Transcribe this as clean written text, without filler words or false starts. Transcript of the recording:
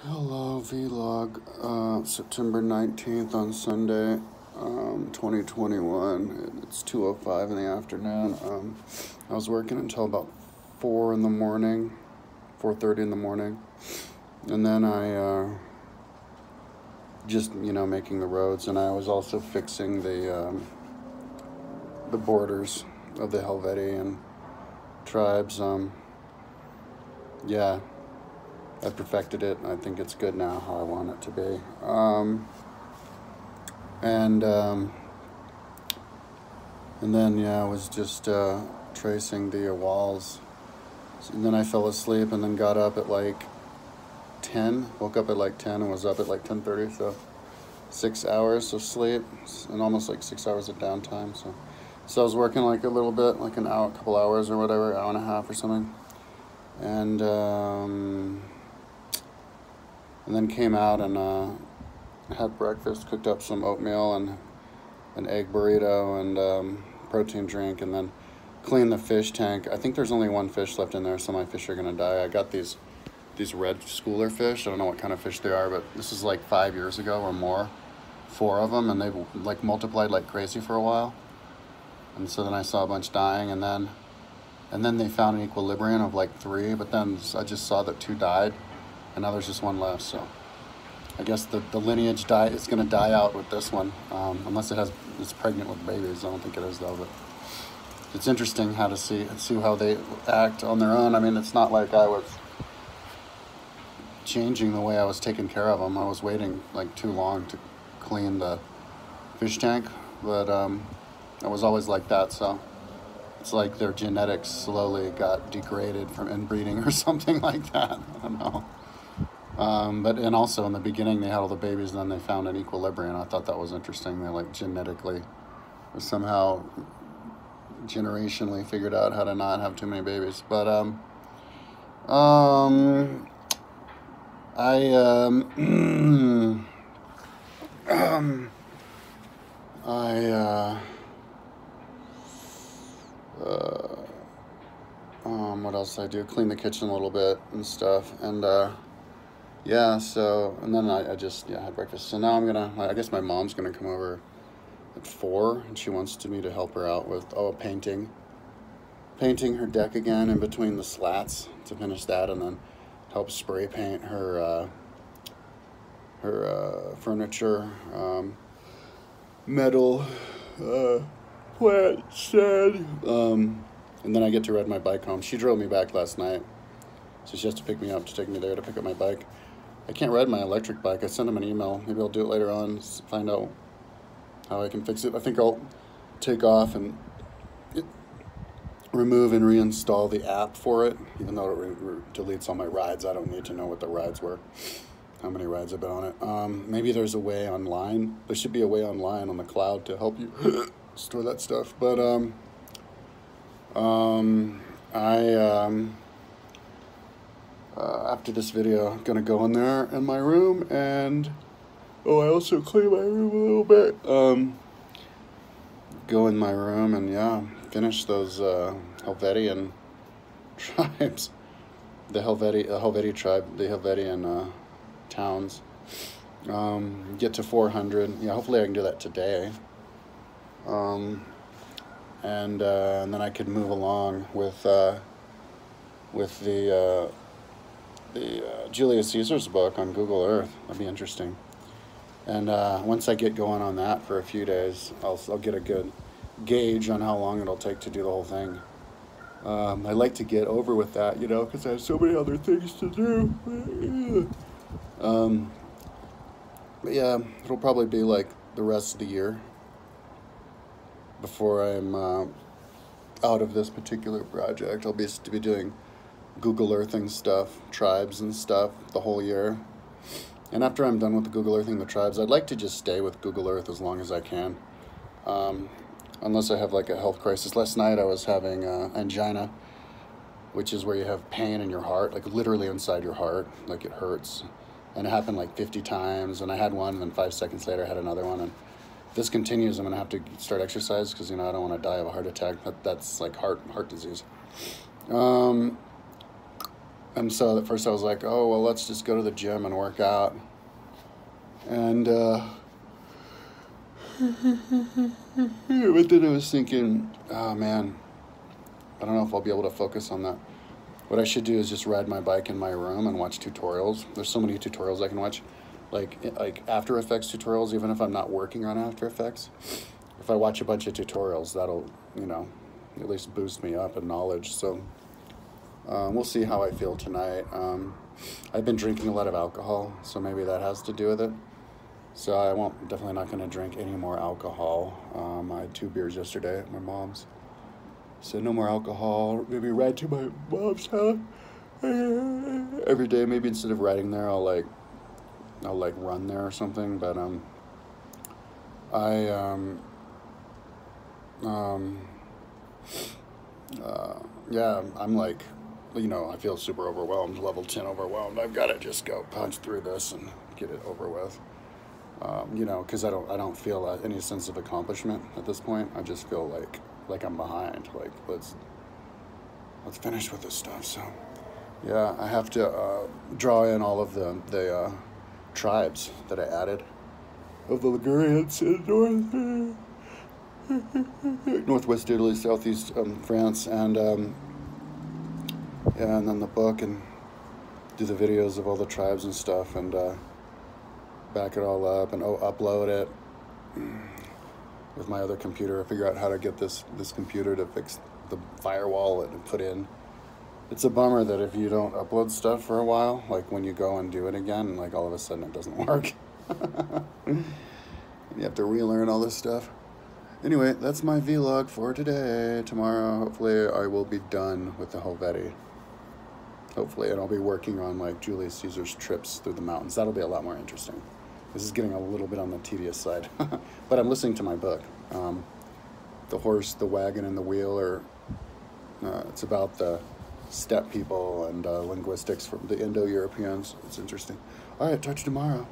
Hello, vlog. September 19th on Sunday, 2021. It's 2:05 in the afternoon. I was working until about 4 in the morning, 4:30 in the morning. And then I just, making the roads. And I was also fixing the borders of the Helvetii tribes. Yeah. I perfected it. I think it's good now how I want it to be. And then, I was just tracing the walls. And then I fell asleep and then got up at like 10. Woke up at like 10 and was up at like 10:30. So 6 hours of sleep and almost like 6 hours of downtime. So I was working like a little bit, like an hour, couple hours or whatever, hour and a half or something. And then came out and had breakfast, cooked up some oatmeal and an egg burrito and protein drink, and then cleaned the fish tank. I think there's only one fish left in there, so my fish are gonna die. I got these red schooler fish. I don't know what kind of fish they are, but this is like 5 years ago or more, 4 of them, and they've like multiplied like crazy for a while. And so then I saw a bunch dying, and then they found an equilibrium of like 3, but then I just saw that 2 died. And now there's just 1 left, so I guess the lineage is going to die out with this one, unless it's pregnant with babies. I don't think it is though, but it's interesting how to see how they act on their own. I mean, it's not like I was changing the way I was taking care of them. I was waiting like too long to clean the fish tank, but I was always like that, so it's like their genetics slowly got degraded from inbreeding or something like that. I don't know. And also in the beginning they had all the babies and then they found an equilibrium. I thought that was interesting. They like genetically or somehow generationally figured out how to not have too many babies. But what else did I do? Clean the kitchen a little bit and stuff. And and then I just had breakfast. So now I guess my mom's gonna come over at 4, and she wants me to help her out with painting her deck again in between the slats to finish that, and then help spray paint her furniture, metal, plant shed, and then I get to ride my bike home. She drove me back last night, so she has to pick me up to take me there to pick up my bike. I can't ride my electric bike. I sent him an email. Maybe I'll do it later on, find out how I can fix it. I think I'll take off and remove and reinstall the app for it, even though it deletes all my rides. I don't need to know what the rides were, how many rides I've been on it. Maybe there's a way online. There should be a way online on the cloud to help you store that stuff. But after this video, I'm gonna go in there in my room and I also clean my room a little bit. Go in my room and finish those Helvetian tribes, the Helvetii tribe, the Helvetian towns. Get to 400. Hopefully I can do that today. And then I could move along with the Julius Caesar's book on Google Earth. That'd be interesting. And once I get going on that for a few days, I'll get a good gauge on how long it'll take to do the whole thing. I like to get over with that, because I have so many other things to do. But yeah, it'll probably be like the rest of the year before I'm out of this particular project. I'll be doing Google Earthing stuff, tribes and stuff, the whole year. And after I'm done with the Google Earthing the tribes, I'd like to just stay with Google Earth as long as I can. Unless I have like a health crisis. Last night I was having angina, which is where you have pain in your heart, like literally inside your heart, like it hurts. And it happened like 50 times, and I had one, and then 5 seconds later I had another one. And if this continues, I'm gonna have to start exercise because I don't want to die of a heart attack. That's like heart disease. And so at first I was like, oh, well, let's just go to the gym and work out. And, but then I was thinking, oh man, I don't know if I'll be able to focus on that. What I should do is just ride my bike in my room and watch tutorials. There's so many tutorials I can watch, like After Effects tutorials, even if I'm not working on After Effects. If I watch a bunch of tutorials, that'll, you know, at least boost me up in knowledge. So we'll see how I feel tonight. I've been drinking a lot of alcohol, so maybe that has to do with it. So I definitely not going to drink any more alcohol. I had 2 beers yesterday at my mom's. So no more alcohol. Maybe ride to my mom's house every day. Maybe instead of riding there, I'll run there or something. But yeah, I'm like, you know, I feel super overwhelmed, level 10 overwhelmed. I've got to just go punch through this and get it over with. You know, because I don't feel any sense of accomplishment at this point. I just feel like I'm behind. Like let's finish with this stuff. So yeah, I have to draw in all of the tribes that I added of the Ligurians in northwest Italy, southeast France, and yeah, and then the book, and do the videos of all the tribes and stuff, and back it all up and upload it with my other computer. Figure out how to get this computer to fix the firewall and put in. It's a bummer that if you don't upload stuff for a while, like when you go and do it again, like all of a sudden it doesn't work. You have to relearn all this stuff. Anyway, that's my vlog for today. Tomorrow, hopefully, I will be done with the Helvetii. Hopefully, and I'll be working on like Julius Caesar's trips through the mountains. That'll be a lot more interesting. This is getting a little bit on the tedious side, but I'm listening to my book. The Horse, the Wagon, and the Wheel are, it's about the steppe people and linguistics from the Indo-Europeans. It's interesting. All right, talk to you tomorrow.